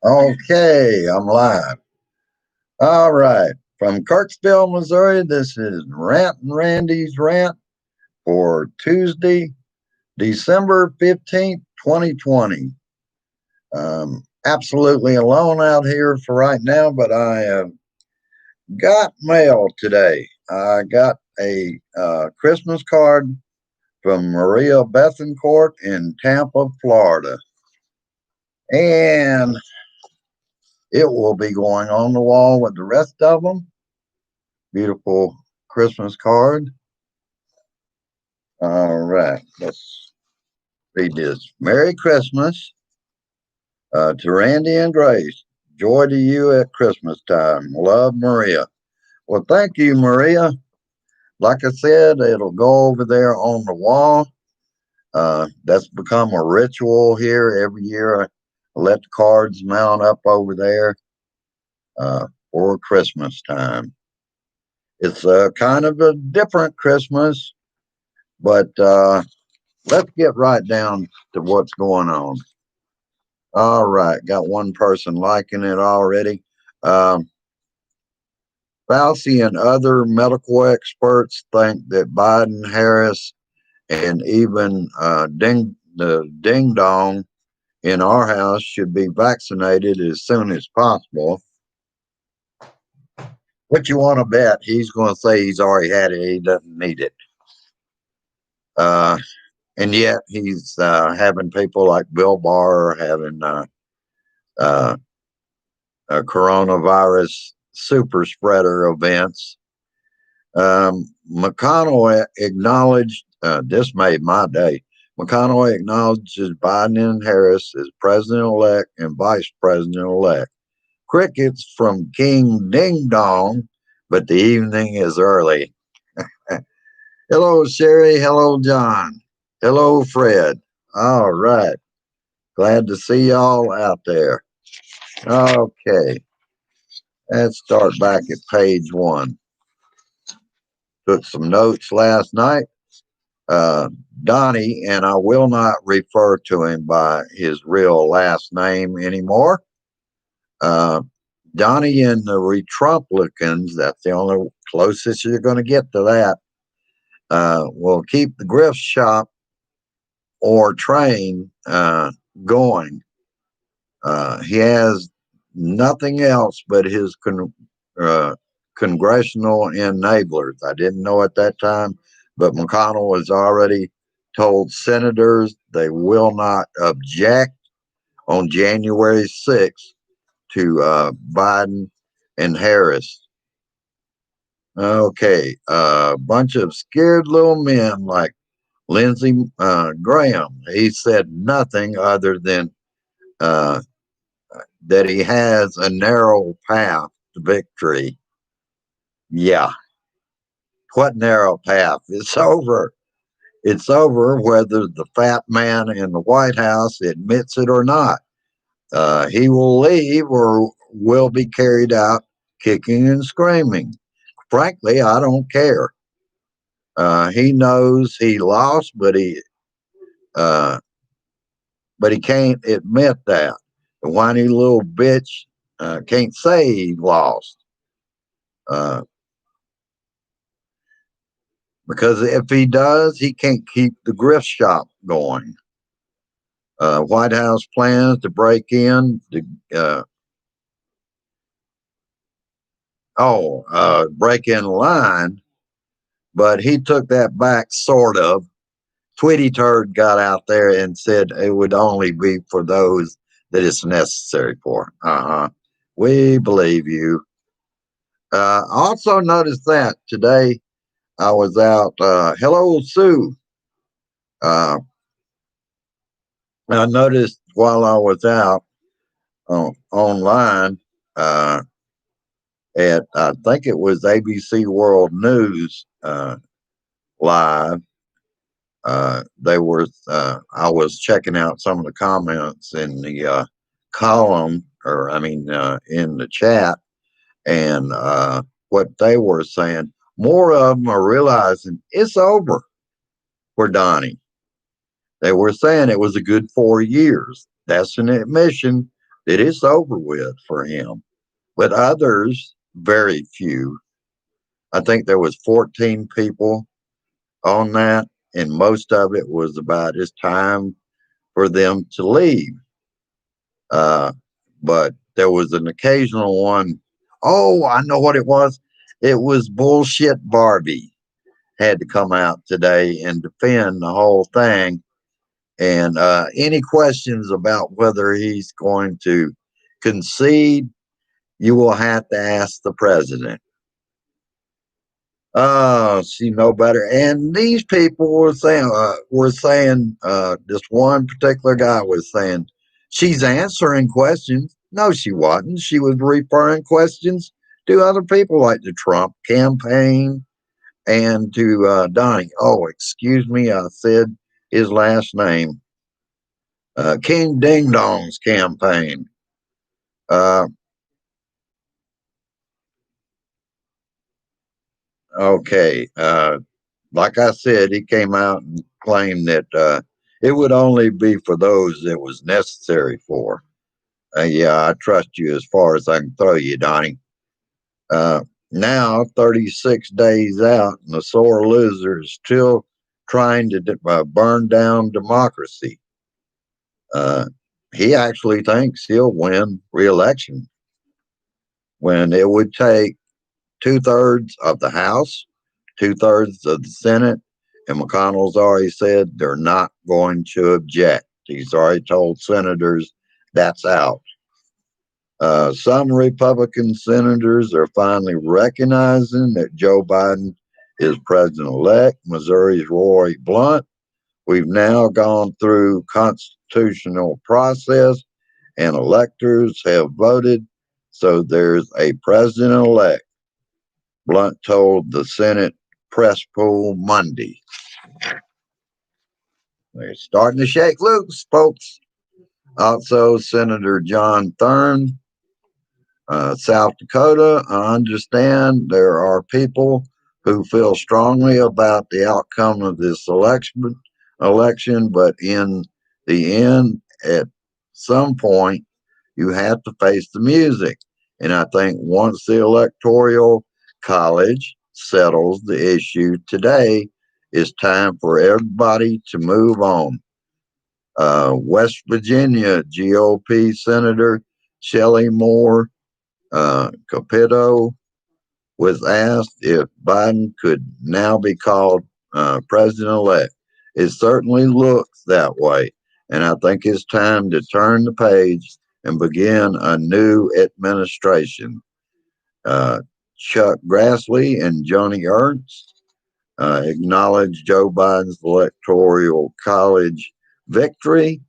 Okay, I'm live. All right. From Kirksville, Missouri, this is Rant and Randy's Rant for Tuesday, December 15th, 2020. Absolutely alone out here for right now, but I have got mail today. I got a Christmas card from Maria Bethencourt in Tampa, Florida. And it will be going on the wall with the rest of them. Beautiful Christmas card. All right, let's read this. Merry Christmas to Randy and Grace. Joy to you at Christmas time. Love, Maria. Well, thank you, Maria. Like I said, it'll go over there on the wall. That's become a ritual here every year. I let the cards mount up over there for Christmas time. It's kind of a different Christmas, but let's get right down to what's going on. All right, got one person liking it already. Um, Fauci and other medical experts think that Biden, Harris, and even the ding dong in our house should be vaccinated as soon as possible. What you want to bet? He's going to say he's already had it. He doesn't need it. Uh, and yet he's having people like Bill Barr having uh, coronavirus super spreader events. McConnell acknowledged, this made my day. McConnell acknowledges Biden and Harris as president elect and vice president elect. Crickets from King Ding Dong, but the evening is early. Hello, Sherry. Hello, John. Hello, Fred. All right. Glad to see y'all out there. Okay. Let's start back at page one. Took some notes last night. Donnie, and I will not refer to him by his real last name anymore. Uh, Donnie and the Retrumplicans, that's the only closest you're going to get to that, will keep the grift shop or train going. He has nothing else but his congressional enablers. I didn't know at that time, but McConnell has already told senators they will not object on January 6th to Biden and Harris. Okay, a bunch of scared little men like Lindsey Graham. He said nothing other than uh, that he has a narrow path to victory. Yeah, what narrow path? It's over. It's over whether the fat man in the White House admits it or not. He will leave or will be carried out kicking and screaming. Frankly, I don't care. He knows he lost, uh, but he can't admit that. The whiny little bitch can't say he lost. Uh, because if he does, he can't keep the grift shop going. White House plans to break in the break in line, but he took that back sort of. Tweety Turd got out there and said it would only be for those that it's necessary for. We believe you. Also noticed that today I was out. Hello, Sue. Uh, I noticed while I was out online at, I think it was ABC World News live. They were, I was checking out some of the comments in the column, or I mean, in the chat, and what they were saying. More of them are realizing it's over for Donnie. They were saying it was a good 4 years. That's an admission. It is over with for him. But others, very few. I think there was 14 people on that, and most of it was about it's time for them to leave. Uh, but there was an occasional one. Oh, I know what it was. It was bullshit Barbie had to come out today and defend the whole thing. And any questions about whether he's going to concede, you will have to ask the president. Oh, she know better. And these people were saying, this one particular guy was saying, she's answering questions. No, she wasn't. She was referring questions to other people like the Trump campaign and to Donnie. Oh, excuse me, I said his last name. King Ding Dong's campaign. Uh, okay. Like I said, he came out and claimed that it would only be for those that was necessary for. Yeah, I trust you as far as I can throw you, Donnie. Uh, Now, 36 days out, and the sore loser is still trying to burn down democracy. Uh, he actually thinks he'll win re-election when it would take 2/3 of the House, 2/3 of the Senate, and McConnell's already said they're not going to object. He's already told senators that's out. Some Republican senators are finally recognizing that Joe Biden is president elect. Missouri's Roy Blunt. We've now gone through constitutional process and electors have voted, so there's a president elect. Blunt told the Senate press pool Monday. They're starting to shake loose, folks. Also, Senator John Thurn, South Dakota. I understand there are people who feel strongly about the outcome of this election, but in the end, at some point, you have to face the music. And I think once the Electoral College settles the issue today, it's time for everybody to move on. West Virginia GOP Senator Shelley Moore Capito was asked if Biden could now be called president elect. It certainly looks that way. And I think it's time to turn the page and begin a new administration. Uh, Chuck Grassley and Johnny Ernst acknowledged Joe Biden's electoral college victory.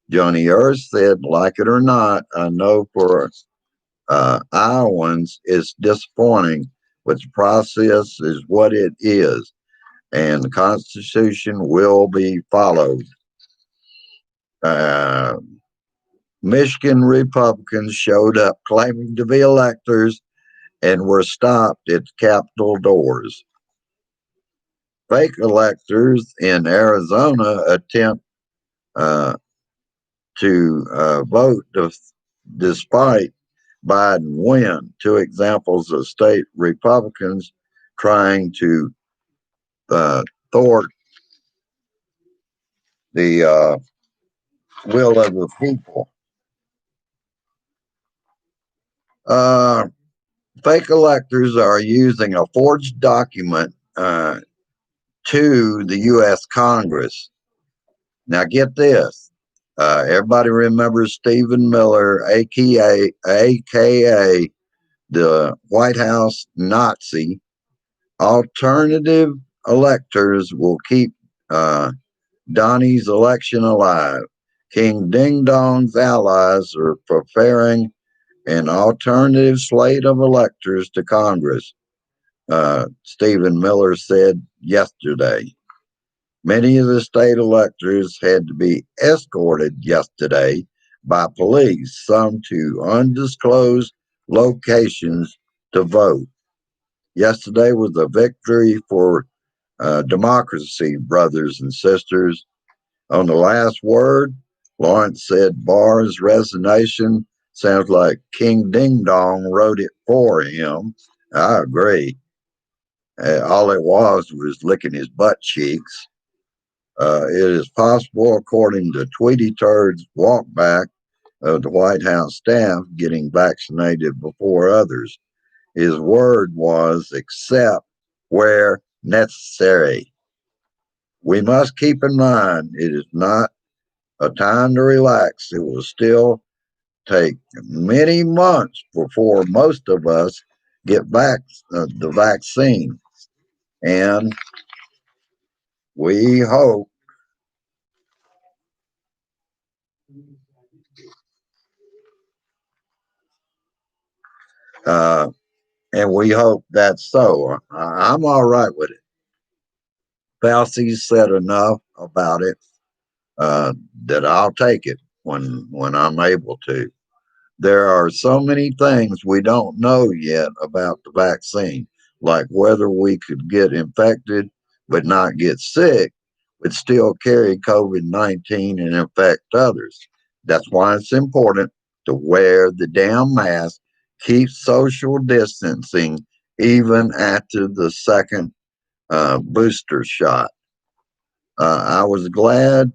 Johnny Ernst said, like it or not, I know for Iowans it's disappointing, but the process is what it is, and the Constitution will be followed. Uh, Michigan Republicans showed up claiming to be electors and were stopped at the Capitol doors. Fake electors in Arizona attempt uh, to vote despite Biden win. Two examples of state Republicans trying to thwart the will of the people. Uh, Fake electors are using a forged document to the U.S. Congress. Now, get this. Everybody remembers Stephen Miller, aka the White House Nazi. Alternative electors will keep Donnie's election alive. King Ding Dong's allies are preparing an alternative slate of electors to Congress, Stephen Miller said yesterday. Many of the state electors had to be escorted yesterday by police, some to undisclosed locations to vote. Yesterday was a victory for democracy, brothers and sisters. On the last word, Lawrence said Barr's resignation Sounds like King Ding Dong wrote it for him. I agree. All it was licking his butt cheeks. It is possible, according to Tweety Turd's walkback of the White House staff getting vaccinated before others. His word was, except where necessary. We must keep in mind it is not a time to relax. It will still take many months before most of us get back the vaccine. And we hope, uh, that's so. I'm all right with it. Fauci said enough about it that I'll take it when I'm able to. There are so many things we don't know yet about the vaccine, like whether we could get infected but not get sick, but still carry COVID 19 and infect others. That's why it's important to wear the damn mask, keep social distancing even after the second booster shot. I was glad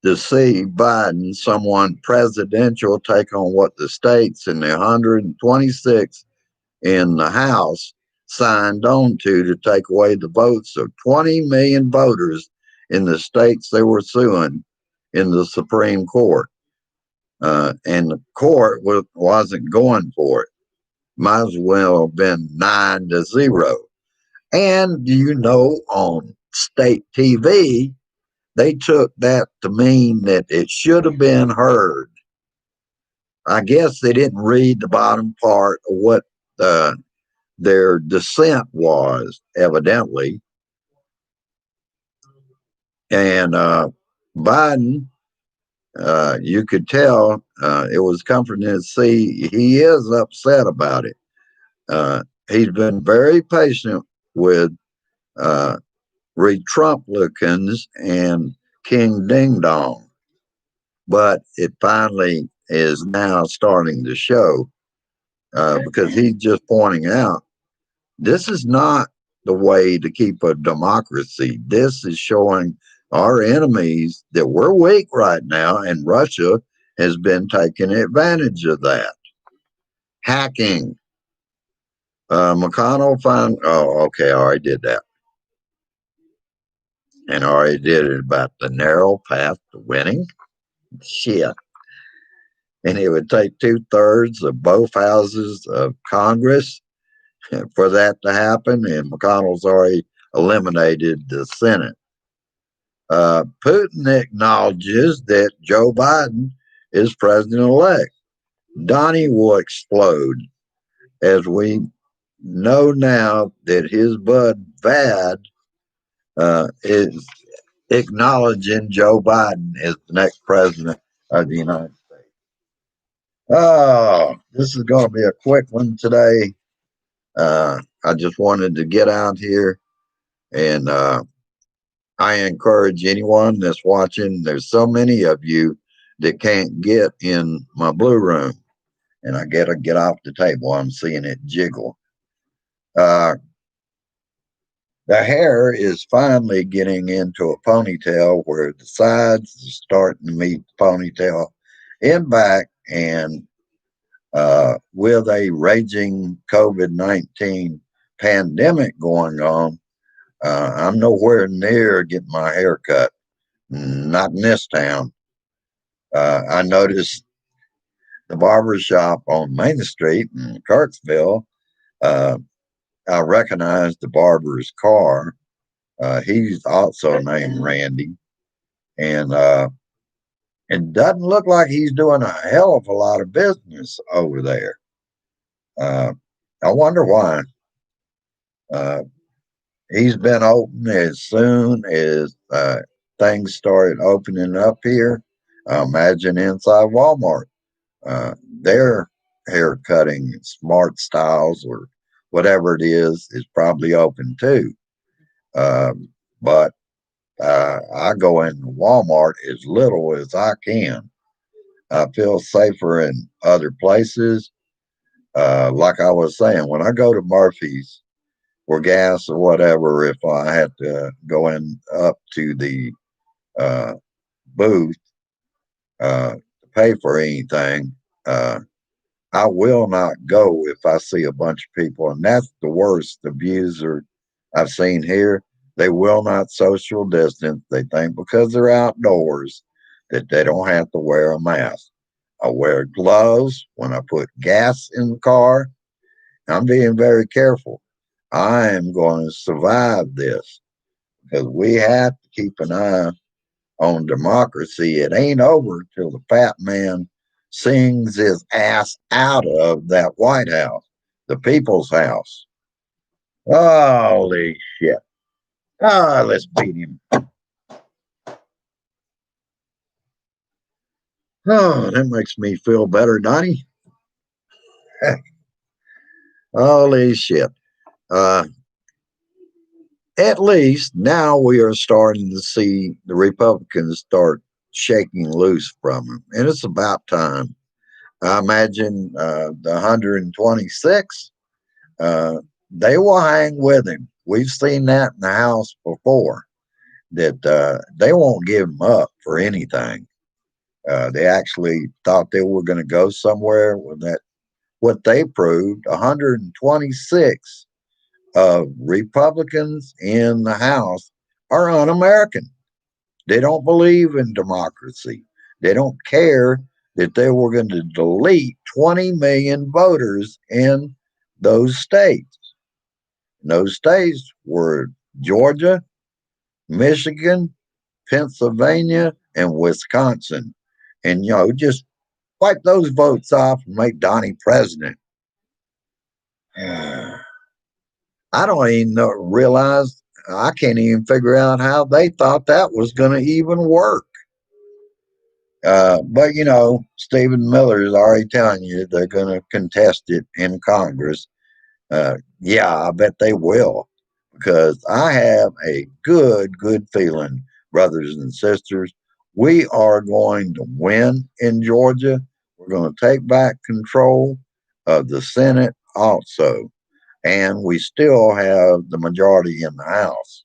to see Biden, someone presidential, take on what the states in the 126 in the House signed on to take away the votes of 20 million voters in the states they were suing in the Supreme Court. And the court wasn't going for it. Might as well have been 9-0. And do you know on state TV, they took that to mean that it should have been heard. I guess they didn't read the bottom part of what their dissent was, evidently. And Biden, you could tell it was comforting to see he is upset about it. He's been very patient with Republicans and King Ding Dong, but it finally is now starting to show because he's just pointing out this is not the way to keep a democracy. This is showing our enemies that we're weak right now, and Russia has been taking advantage of that. Hacking. McConnell found, oh, okay, I already did that. And I already did it about the narrow path to winning. Shit. And it would take 2/3 of both houses of Congress for that to happen. And McConnell's already eliminated the Senate. Putin acknowledges that Joe Biden is president elect. Donnie will explode as we know now that his bud Vad is acknowledging Joe Biden as the next president of the United States. Oh, this is going to be a quick one today. I just wanted to get out here and I encourage anyone that's watching. There's so many of you that can't get in my blue room, and I gotta get off the table. I'm seeing it jiggle. Uh, the hair is finally getting into a ponytail where the sides are starting to meet the ponytail in back, and with a raging COVID-19 pandemic going on, I'm nowhere near getting my hair cut. Not in this town. I noticed the barber shop on Main Street in Kirksville. Uh, I recognized the barber's car. He's also named Randy, and it doesn't look like he's doing a hell of a lot of business over there. Uh, I wonder why. Uh, he's been open as soon as things started opening up here. I imagine inside Walmart. Their hair cutting, smart styles, or whatever it is probably open too. But I go into Walmart as little as I can. I feel safer in other places. Like I was saying, when I go to Murphy's for gas or whatever, if I had to go in up to the uh, booth to pay for anything, uh, I will not go if I see a bunch of people. And that's the worst abuser I've seen here. They will not social distance. They think because they're outdoors that they don't have to wear a mask. I wear gloves when I put gas in the car. I'm being very careful. I am going to survive this because we have to keep an eye on democracy. It ain't over till the fat man sings his ass out of that White House, the people's house. Holy shit. Ah, let's beat him. Oh, that makes me feel better, Donnie. Holy shit. Uh, at least now we are starting to see the Republicans start shaking loose from him. And it's about time. I imagine the 126, uh, they will hang with him. We've seen that in the House before, that they won't give him up for anything. They actually thought they were going to go somewhere with that. What they proved, 126 Republicans in the House are un-American. They don't believe in democracy. They don't care that they were going to delete 20 million voters in those states. And those states were Georgia, Michigan, Pennsylvania, and Wisconsin. And, just wipe those votes off and make Donnie president. I don't even realize, I can't even figure out how they thought that was going to even work. But Stephen Miller is already telling you they're going to contest it in Congress. Yeah, I bet they will, because I have a good feeling, brothers and sisters, we are going to win in Georgia. We're going to take back control of the Senate also, and we still have the majority in the House.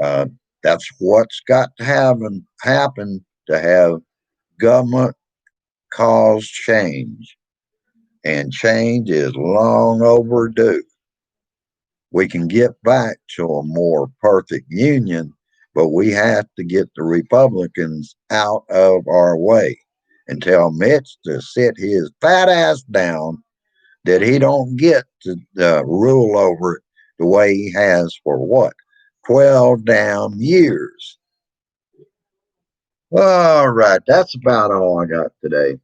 Uh, that's what's got to happen to have government cause change, and change is long overdue. We can get back to a more perfect union, but we have to get the Republicans out of our way and tell Mitch to sit his fat ass down, that he don't get to rule over it the way he has for what, 12 damn years. All right, that's about all I got today.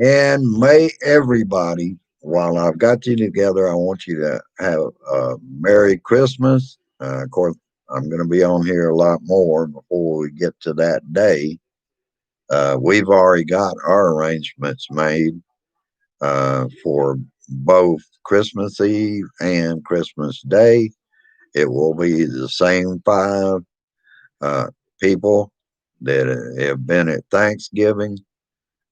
And may everybody, while I've got you together, I want you to have a Merry Christmas. Of course, I'm going to be on here a lot more before we get to that day. We've already got our arrangements made for both Christmas Eve and Christmas Day. It will be the same five uh, people that have been at Thanksgiving.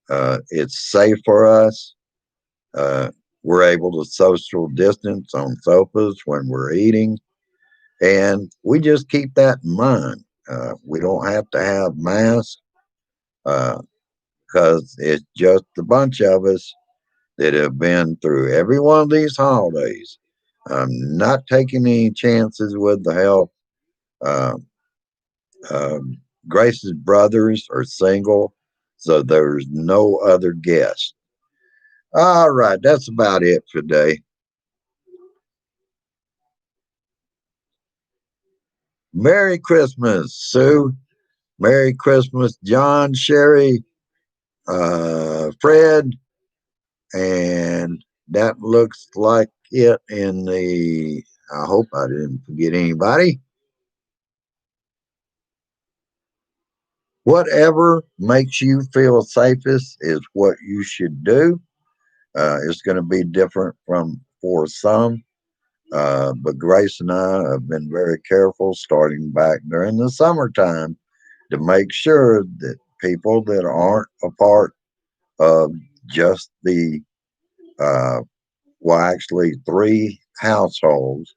It's safe for us. Uh, we're able to social distance on sofas when we're eating, and we just keep that in mind. We don't have to have masks because it's just a bunch of us that have been through every one of these holidays. I'm not taking any chances with the health. Uh, um, Grace's brothers are single, so there's no other guests. All right, that's about it for today. Merry Christmas, Sue. Merry Christmas, John, Sherry, Fred, and that looks like it in the. I hope I didn't forget anybody. Whatever makes you feel safest is what you should do. It's going to be different from for some. But Grace and I have been very careful starting back during the summertime to make sure that people that aren't a part of just uh, actually three households.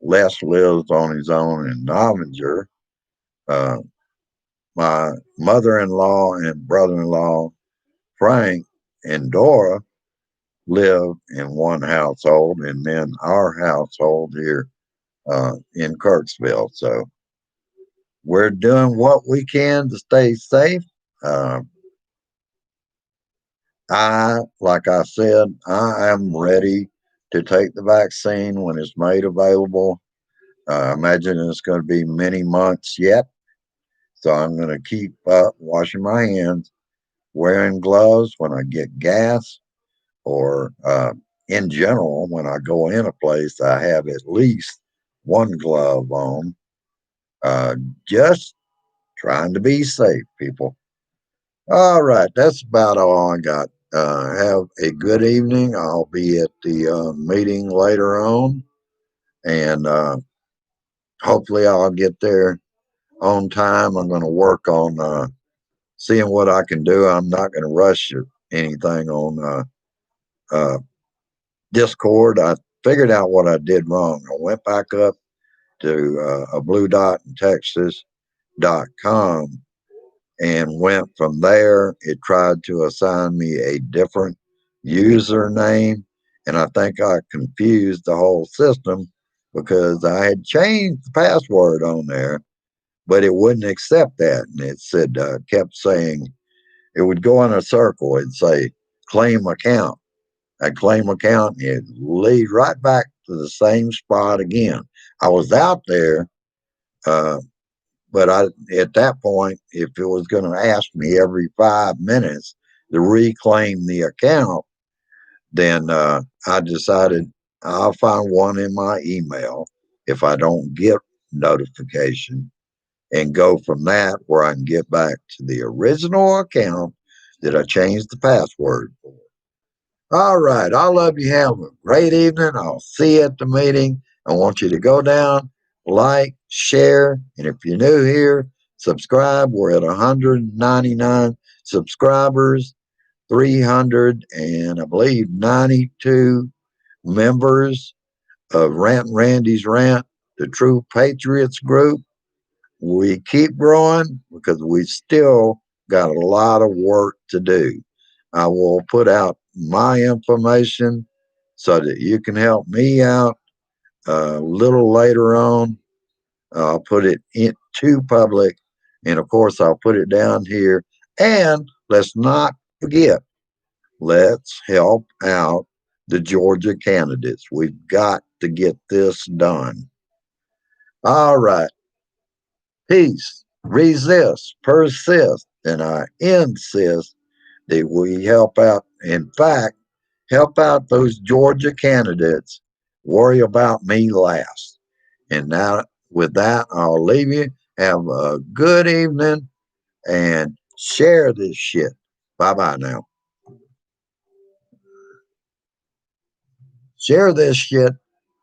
Les lives on his own in Novinger. Uh, my mother-in-law and brother-in-law, Frank and Dora, live in one household, and then our household here in Kirksville. So we're doing what we can to stay safe. Uh, like I said, I am ready to take the vaccine when it's made available. I imagine it's going to be many months yet. So I'm going to keep up washing my hands, wearing gloves when I get gas, or in general, when I go in a place, I have at least one glove on. Uh, just trying to be safe, people. All right, that's about all I got. Have a good evening. I'll be at the meeting later on, and hopefully, I'll get there on time. I'm going to work on seeing what I can do. I'm not going to rush anything on uh, Discord. I figured out what I did wrong. I went back up to a blue dot in Texas.com and went from there. It tried to assign me a different username, and I think I confused the whole system because I had changed the password on there, but it wouldn't accept that, and it said kept saying it would go in a circle and say claim account. I claim account, and it lead right back to the same spot again. I was out there, uh, but at that point, if it was going to ask me every 5 minutes to reclaim the account, then I decided I'll find one in my email if I don't get notification and go from that where I can get back to the original account that I changed the password for. All right. I love you. Have a great evening. I'll see you at the meeting. I want you to go down, like, share, and if you're new here, subscribe. We're at 199 subscribers, 300 and I believe 92 members of Rant and Randy's Rant, the True Patriots group. We keep growing because we still got a lot of work to do. I will put out my information so that you can help me out a little later on. I'll put it into public, and of course, I'll put it down here. And let's not forget, let's help out the Georgia candidates. We've got to get this done. All right. Peace, resist, persist, and I insist that we help out. In fact, help out those Georgia candidates. Worry about me last. And now, with that, I'll leave you. Have a good evening and share this shit. Bye bye now. Share this shit.